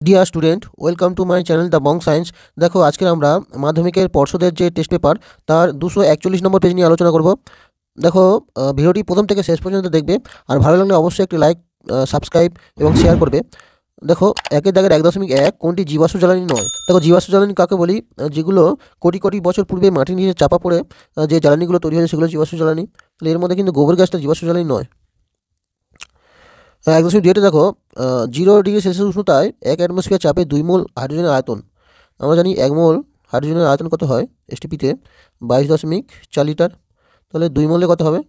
Dear student, welcome to my channel the Bong science. দেখো, আজকে আমরা মাধ্যমিকের পর্ষদের যে টেস্ট পেপার তার 241 নম্বর পেজ নিয়ে আলোচনা করব। দেখো, ভিডিওটি প্রথম থেকে শেষ পর্যন্ত দেখবে, আর ভালো লাগলে অবশ্যই একটি লাইক, সাবস্ক্রাইব এবং শেয়ার করবে। দেখো, একের দাগের 1.1 কোনটি জীবাশ্ম জ্বালানি নয়। দেখো, জীবাশ্ম জ্বালানি কাকে বলি? যেগুলো কোটি কোটি বছর পূর্বে মাটির নিচে চাপা পড়ে যে জ্বালানিগুলো তৈরি হয়েছে সেগুলো জীবাশ্ম জ্বালানি। তাহলে এর মধ্যে কিন্তু গোবর গ্যাসটা জীবাশ্ম জ্বালানি নয়। 1.2 দেখো, 0 ডিগ্রি সেলসিয়াস উষ্ণতায় 1 অ্যাটমসফিয়ার চাপে 2 মোল হাইড্রোজেনের আয়তন। আমরা জানি 1 মোল হাইড্রোজেনের আয়তন কত হয় এসটিপিতে? 22.4 লিটার। তাহলে 2 মোলে কত হবে?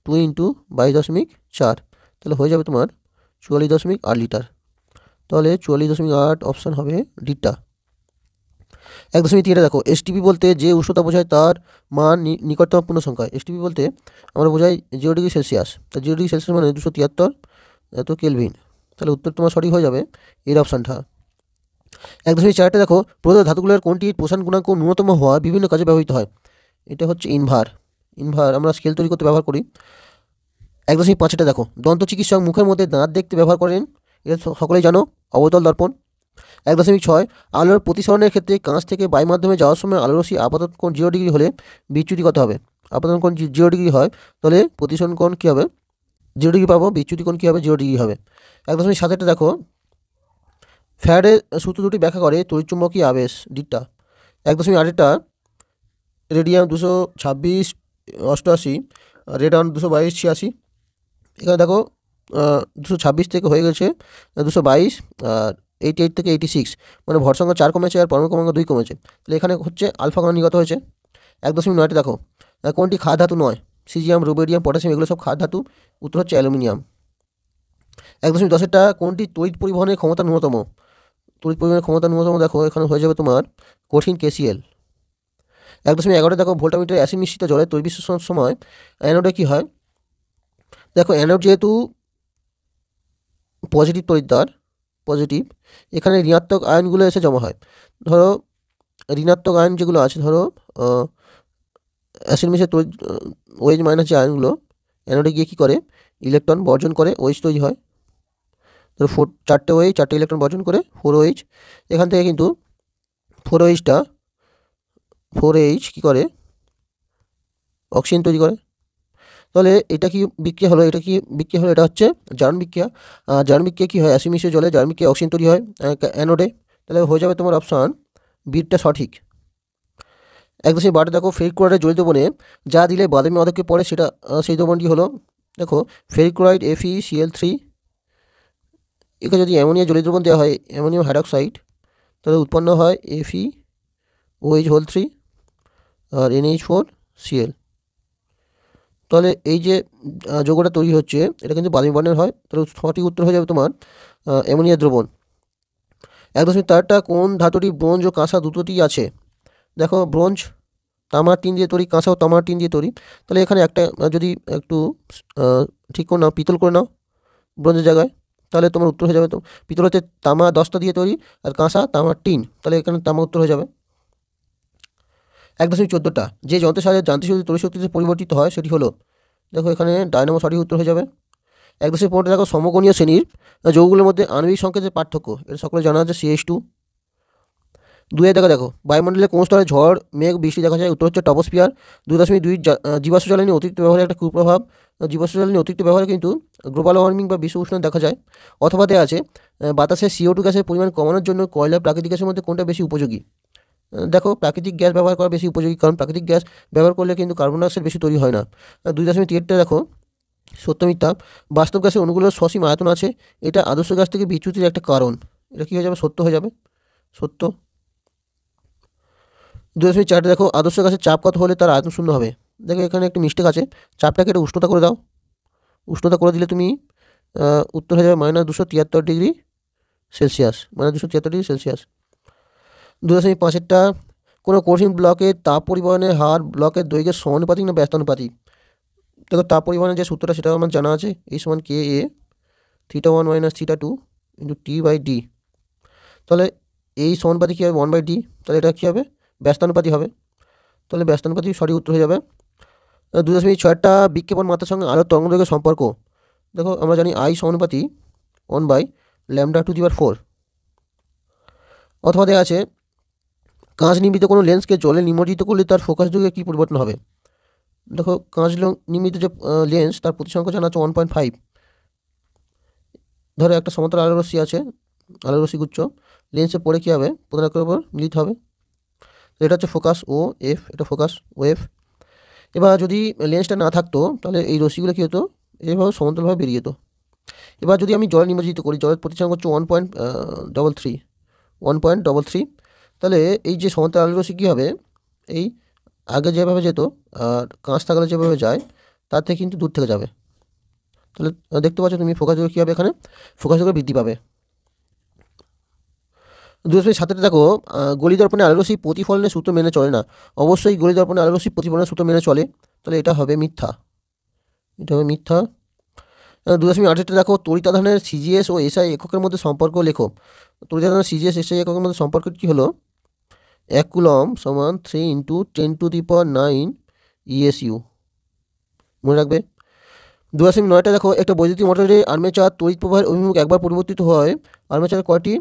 2 ইন্টু 22.4, তাহলে হয়ে যাবে তোমার 44.8 লিটার। তাহলে 44.8 অপশান হবে ডিটা। 1.3 দেখো, এসটিপি বলতে যে উষ্ণতা বোঝায় তার মান নিকটতম পূর্ণ সংখ্যা। এসটিপি বলতে আমরা বোঝাই 0 ডিগ্রি সেলসিয়াস। তা 0 ডিগ্রি সেলসিয়াস মানে 273 এত কেলভিন। তাহলে উত্তর তোমার সঠিক হয়ে যাবে এর অপশানটা। 1.4 দেখো, প্রদত্ত ধাতুগুলোর কোনটির প্রসারণ গুণাঙ্ক ন্যূনতম হওয়া বিভিন্ন কাজে ব্যবহৃত হয়? এটা হচ্ছে ইনভার। আমরা স্কেল তৈরি করতে ব্যবহার করি। 1.5 দেখো, দন্ত চিকিৎসক মুখের মধ্যে দাঁত দেখতে ব্যবহার করেন, এটা সকলেই জানো, অবতল দর্পণ। 1.6 আলোর প্রতিসরণের ক্ষেত্রে কাঁচ থেকে বায়ু মাধ্যমে যাওয়ার সময় আলোর রশ্মি আপাতত কোণ 0 ডিগ্রি হলে বিচ্যুতি কত হবে? আপাতন কোণ 0 ডিগ্রি হয়, তাহলে প্রতিসরণ কোণ কী হবে? 0 ডিগ্রি পাবো। বিচ্যুতি কোণ কী হবে? 0 ডিগ্রি হবে। 1.7 দেখো, ফ্যারাডের সূত্র দুটি ব্যাখ্যা করে তড়িৎচুম্বকীয় আবেশ ডিটা। 1.8 রেডিয়াম 226 88, রেডন 222 86। এখানে দেখো 226 থেকে হয়ে গেছে 222, আর 88 থেকে 86, মানে ভর সংখ্যা 4 কমেছে আর পরমাণু ক্রমাঙ্ক 2 কমেছে। তাহলে এখানে হচ্ছে আলফা কণা নির্গত হয়েছে। 1.9 দেখো, কোনটি ক্ষার ধাতু নয়? সিজিয়াম, রুবেডিয়াম, পটাশিয়াম এগুলো সব ক্ষার ধাতু। উত্তর হচ্ছে অ্যালুমিনিয়াম। 1.10 কোনটি তড়িৎ পরিবহনের ক্ষমতা ন্যূনতম? তড়িৎ পরিবহনের ক্ষমতা ন্যূনতম দেখো এখানে হয়ে যাবে তোমার কঠিন কেসিএল। 1.11 দেখো, ভোল্টামিটার অ্যাসিড মিশ্রিত জলের তড়িৎ বিশ্লেষণের সময় অ্যানোডে কী হয়? দেখো, অ্যানোড যেহেতু পজিটিভ তড়িৎদ্বার, পজিটিভ, এখানে ঋণাত্মক আয়নগুলো এসে জমা হয়। ধরো ঋণাত্মক আয়ন যেগুলো আছে, ধরো অ্যাসিড মিশ্রিত তড়িৎ ওয়েজ মাইনাস যে আয়নগুলো অ্যানোডে গিয়ে কী করে? ইলেকট্রন বর্জন করে, ওয়েজ তৈরি হয়। ধরো 4টে ওয়েজ, 4টে ইলেকট্রন বর্জন করে 4 ওয়েজ। এখান থেকে কিন্তু 4 এইচ কী করে? অক্সিজেন তৈরি করে। তাহলে এটা কি বিক্রিয়া হলো? এটা হচ্ছে জারণ বিক্রিয়া। জারণ বিক্রিয়া কী হয়? অ্যাসিড মিশ্রিত জলে জারণ বিক্রিয়া অক্সিজেন তৈরি হয় অ্যানোডে। তাহলে হয়ে যাবে তোমার অপশান বিটা সঠিক। 1.12 দেখো, ফেরিক ক্লোরাইডের জলীয় দ্রবণে যা দিলে বাদামি অধক্ষে পড়ে সেটা সেই দ্রবণটি হলো। দেখো, ফেরিক ক্লোরাইড FeCl3, একে যদি অ্যামোনিয়া জলীয় দ্রবণ দেওয়া হয়, অ্যামোনিয়াম হাইড্রক্সাইড, তাহলে উৎপন্ন হয় FeOH3 আর NH4Cl। তাহলে এই যে যৌগটা তৈরি হচ্ছে এটা কিন্তু বাদামি বর্ণের হয়। তাহলে সঠিক উত্তর হয়ে যাবে তোমার অ্যামোনিয়া দ্রবণ। 1.13 কোন ধাতুটি ব্রোঞ্জ ও কাঁসা দুটোটি আছে? দেখো, ব্রোঞ্জ তামার টিন দিয়ে তৈরি, কাঁসাও তামার টিন দিয়ে তৈরি। তাহলে এখানে একটা যদি একটু ঠিক করে নাও, পিতল করে নাও ব্রোঞ্জের জায়গায়, তাহলে তোমার উত্তর হয়ে যাবে। তো পিতল হচ্ছে তামা দস্তা দিয়ে তৈরি, আর কাঁসা তামার টিন, তাহলে এখানে তামা উত্তর হয়ে যাবে। 1.14 যে যন্ত্রের সাহায্যে যান্ত্রিক শক্তি তড়িৎ শক্তিতে পরিবর্তিত হয় সেটি হলো। দেখো, এখানে ডায়নামো সঠিক উত্তর হয়ে যাবে। 1.15 দেখো, সমকোণীয় শ্রেণীর যৌগগুলোর মধ্যে আণবিক সংকেতের পার্থক্য, এটা সকলে জানা আছে CH2। 2 দেখো, বায়ুমণ্ডলে কোন স্তরে ঝড়, মেঘ, বৃষ্টি দেখা যায়? উত্তর হচ্ছে টপোস্ফিয়ার। 2.2 জীবাশ্ম জ্বালানি অতিরিক্ত ব্যবহারের একটা কুপ্রভাব। জীবাশ্ম জ্বালানি অতিরিক্ত ব্যবহারে কিন্তু গ্লোবাল ওয়ার্মিং বা বিশ্ব উষ্ণায়ন দেখা যায়। অথবা দেওয়া আছে বাতাসে CO2 গ্যাসের পরিমাণ কমানোর জন্য কয়লা প্রাকৃতিক গ্যাসের মধ্যে কোনটা বেশি উপযোগী? দেখো, প্রাকৃতিক গ্যাস ব্যবহার করা বেশি উপযোগী, কারণ প্রাকৃতিক গ্যাস ব্যবহার করলে কিন্তু কার্বন ডাইঅক্সাইড বেশি তৈরি হয় না। 2.3 দেখো, সত্য মিথ্যা, বাস্তব গ্যাসের অণুগুলোর সসীম আয়তন আছে, এটা আদর্শ গ্যাস থেকে বিচ্যুতির একটা কারণ। এটা কী হয়ে যাবে? সত্য হয়ে যাবে, সত্য। 2.4 দেখো, আদর্শ গ্যাসের চাপ কত হলে তার আয়তন শূন্য হবে? দেখো, এখানে একটা মিস্টেক আছে, চাপটাকে এটা উষ্ণতা করে দাও। উষ্ণতা করে দিলে তুমি উত্তর হয়ে যাবে -273 ডিগ্রি সেলসিয়াস, -273 ডিগ্রি সেলসিয়াস। 2.5 কোনো কঠিন ব্লকের তাপ পরিবহনের হার ব্লকের দৈর্ঘ্যের সমানুপাতিক না ব্যস্তানুপাতিক? দেখো, তাপ পরিবহনের যে সূত্রটা সেটাও আমার জানা আছে, এই সমান KA θ1 - θ2 × T/D। তাহলে এই সমানুপাতিক কী হবে? 1/D। তাহলে এটা কী হবে? ব্যস্তানুপাতিক হবে। তাহলে ব্যস্তানুপাতিক সঠিক উত্তর হয়ে যাবে। 2.6 বিক্ষেপণ মাত্রার সঙ্গে আলোর তরঙ্গদৈর্ঘ্যের সম্পর্ক। দেখো, আমরা জানি I সমানুপাতিক 1/λ⁴। অথবা দেখা আছে কাঁচ নির্মিত কোনো লেন্সকে জলে নিমজ্জিত করলে তার ফোকাস দৈর্ঘ্যে কী পরিবর্তন হবে। দেখো কাঁচ নির্মিত যে লেন্স তার প্রতিসংখ্যা জানা আছে 1.5। ধরো একটা সমতল আলো রশ্মি আছে, আলো রশ্মি গুচ্ছ লেন্সে পড়ে কী হবে, প্রধান উপর মিলিত হবে। এটা হচ্ছে ফোকাস ও এফ, এটা ফোকাস ও এফ। এবার যদি লেন্সটা না থাকতো তাহলে এই রশ্মিগুলো কী হতো, এইভাবে সমান্তরালভাবে বেরিয়ে যেত। এবার যদি আমি জলে নিমজ্জিত করি, জলের প্রতিসংখ্যা হচ্ছে 1.33, তাহলে এই যে সমান্তরাল আলো রশ্মি কী হবে, এই আগে যেভাবে যেত আর কাঁচ থাকলে যেভাবে যায় তার থেকে কিন্তু দূর থেকে যাবে। তাহলে দেখতে পাচ্ছ তুমি ফোকাস দৈর্ঘ্য কী হবে, এখানে ফোকাস দৈর্ঘ্য বৃদ্ধি পাবে। 2.7 দেখো গলি দর্পণে আলো রশ্মি প্রতিফলনের সূত্র মেনে চলে না। অবশ্যই গলি দর্পণে আলো রশ্মি প্রতিফলনের সূত্র মেনে চলে, তাহলে এটা হবে মিথ্যা, এটা হবে মিথ্যা। 2.8 দেখো তড়িতাধানের সিজিএস ও এসআই এককের মধ্যে সম্পর্ক লেখো। তড়িতাধানের সিজিএস এসআই এককের মধ্যে সম্পর্ক কী হলো, 1 কুলম সমান 3 × 10⁹ ESU, মনে রাখবে। 2.9 দেখো একটা বৈদ্যুতিক মোটরে আর্মেচার তড়িৎ প্রবাহের অভিমুখ একবার পরিবর্তিত হয় আর্মেচার কয়টি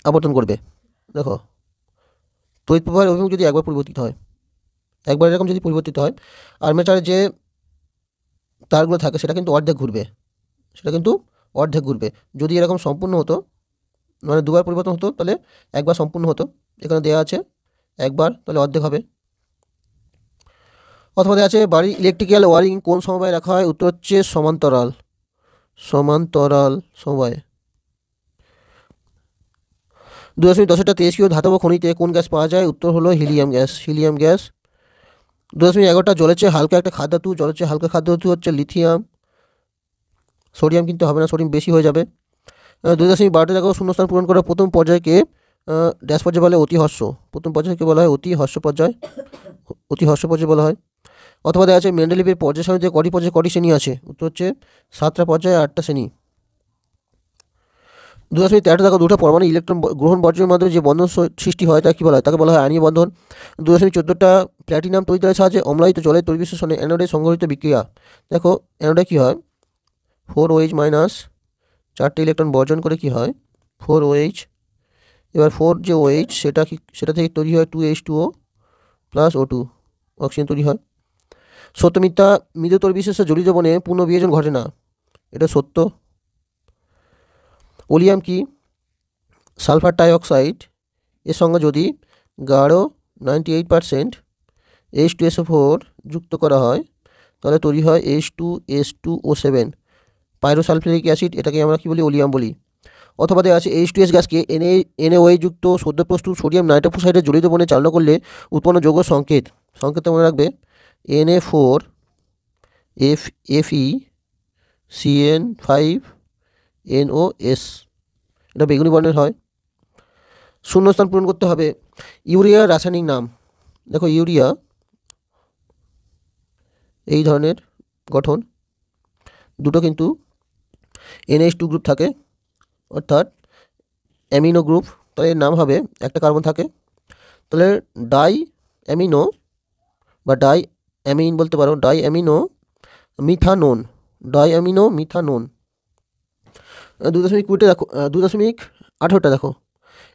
আবর্তন করবে। দেখো তড়িৎ প্রবাহের অভিমুখ যদি একবার পরিবর্তিত হয়, একবার এরকম যদি পরিবর্তিত হয়, আর্মেচারে যে তারগুলো থাকে সেটা কিন্তু অর্ধেক ঘুরবে, সেটা কিন্তু অর্ধেক ঘুরবে। যদি এরকম সম্পূর্ণ হতো, মানে দুবার পরিবর্তন হতো তাহলে একবার সম্পূর্ণ হতো, এখানে দেওয়া আছে একবার, তাহলে অর্ধেক হবে। অথবা দেওয়া আছে বাড়ির ইলেকট্রিক্যাল ওয়ারিং কোন সমবায়ে রাখা হয়, উত্তর হচ্ছে সমান্তরাল, সমান্তরাল সমবায়। 2.10 তেজস্ক্রিয় ধাতব খনিতে কোন গ্যাস পাওয়া যায়, উত্তর হলো হিলিয়াম গ্যাস, হিলিয়াম গ্যাস। 2.11 জলের চেয়ে হালকা একটা খাদ্যধাতু, জলের চেয়ে হালকা খাদ্যধাতু হচ্ছে লিথিয়াম। সোডিয়াম কিন্তু হবে না, সোডিয়াম বেশি হয়ে যাবে। 2.12 দেখো শূন্যস্থান পূরণ করা প্রথম পর্যায়কে ড্যাশ পর্যায় বলে অতি হর্ষ, প্রথম পর্যায়কে বলা হয় অতি হর্ষ পর্যায়, অতি হর্ষ পর্যায় বলা হয়। অথবা দেখা আছে মেন্ডেলিভের পর্যায় সারণীতে কটি পর্যায়ে কটি শ্রেণী আছে, উত্তর হচ্ছে 7টা পর্যায়ে 8টা শ্রেণী। 2.13 দেখো দুটো পরমাণু ইলেকট্রন গ্রহণ বর্জনের মাধ্যমে যে বন্ধন সৃষ্টি হয় তা কী বলা হয়, তাকে বলা হয় আয়নীয় বন্ধন। 2.14 প্ল্যাটিনাম তড়িৎদ্বারের সাহায্যে অম্লায়িত জলের তড়িৎ বিশ্লেষণে অ্যানোডে সংঘটিত বিক্রিয়া। দেখো অ্যানোডে কী হয়, 4OH- 4টে ইলেকট্রন বর্জন করে কী হয় 4OH। এবার 4 যে OH সেটা থেকে তৈরি হয় 2H2O + O2, অক্সিজেন তৈরি হয়। সত্য মিথ্যা মৃদুতর বিশেষে জলীয় দ্রবণে পুনঃবিয়োজন ঘটে না, এটা সত্য। ওলিয়াম কি, সালফার ডাইঅক্সাইড এর সঙ্গে যদি গাঢ় 98% H2SO4 যুক্ত করা হয় তাহলে তৈরি হয় H2S2O7 পাইরোসালফিউরিক অ্যাসিড, এটাকে আমরা কি বলি, ওলিয়াম বলি। অথবা দেওয়া আছে H2S গ্যাসকে NaOH যুক্ত সদ্য প্রস্তুত সোডিয়াম নাইট্রোক্সাইডের জলীয় দ্রবণে চালনা করলে উৎপন্ন যৌগ সংকেত, সংকেত মনে রাখবে Na4FeCN5NOS, এটা বেগুনি বর্ণের হয়। শূন্যস্থান পূরণ করতে হবে। ইউরিয়ার রাসায়নিক নাম, দেখো ইউরিয়া এই ধরনের গঠন, দুটো কিন্তু NH2 গ্রুপ থাকে, অর্থাৎ অ্যামিনো গ্রুপ, তাহলে এর নাম হবে একটা কার্বন থাকে, তাহলে ডাই অ্যামিনো বা ডাই অ্যামিন বলতে পারো, ডাই অ্যামিনো মিথানোন, ডাই অ্যামিনো মিথানোন। 2.20 দেখো 2.18 দেখো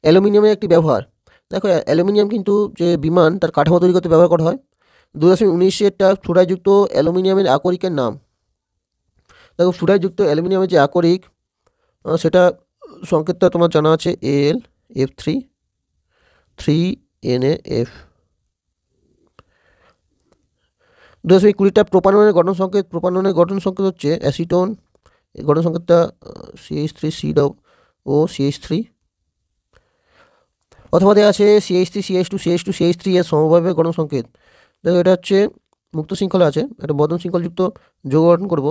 অ্যালুমিনিয়ামের একটি ব্যবহার। দেখো অ্যালুমিনিয়াম কিন্তু যে বিমান তার কাঠামো তৈরি করতে ব্যবহার করা হয়। 2.19 ফ্লুরাইডযুক্ত অ্যালুমিনিয়ামের আকরিকের নাম। দেখো ফ্লুরাইডযুক্ত অ্যালুমিনিয়ামের যে আকরিক সেটা সংকেতটা তোমার জানা আছে AlF3 3NaF। 2.20 প্রোপাননের গঠন সংকেত, প্রোপাননের গঠন সংকেত হচ্ছে অ্যাসিটোন, গঠন সংকেতটা CH3COCH3। অথবা দেওয়া আছে CH3CH2CH2CH3 এর সমভাবে গঠন সংকেত। দেখো এটা হচ্ছে মুক্ত শৃঙ্খলা আছে, একটা বন্ধন শৃঙ্খলযুক্ত যৌগ গঠন করব।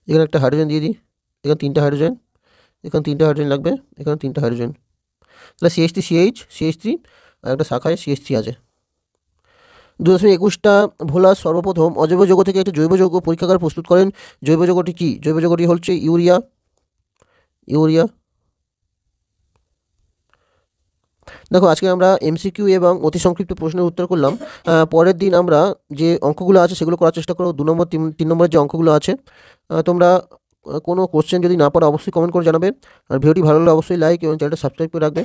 এখানে একটা হাইড্রোজেন দিয়ে দিই, এখানে 3টা হাইড্রোজেন, এখানে 3টা হাইড্রোজেন লাগবে, এখানে 3টা হাইড্রোজেন, তাহলে CH3CH আর একটা শাখায় CH3 আছে। 2.21 ভোলাস সর্বপ্রথম অজৈব যৌগ থেকে একটি জৈব যৌগ পরীক্ষাগার প্রস্তুত করেন। জৈব যৌগটি কী, জৈব যৌগটি হচ্ছে ইউরিয়া, ইউরিয়া। দেখো আজকে আমরা MCQ এবং অতি সংক্ষিপ্ত প্রশ্নের উত্তর করলাম। পরের দিন আমরা যে অঙ্কগুলো আছে সেগুলো করার চেষ্টা করব। 2 নম্বর 3 নম্বরের যে অঙ্কগুলো আছে তোমরা কোনো কোশ্চেন যদি না পারো অবশ্যই কমেন্ট করে জানাবে। আর ভিডিওটি ভালো লাগলে অবশ্যই লাইক এবং চ্যানেলটা সাবস্ক্রাইব করে রাখবে।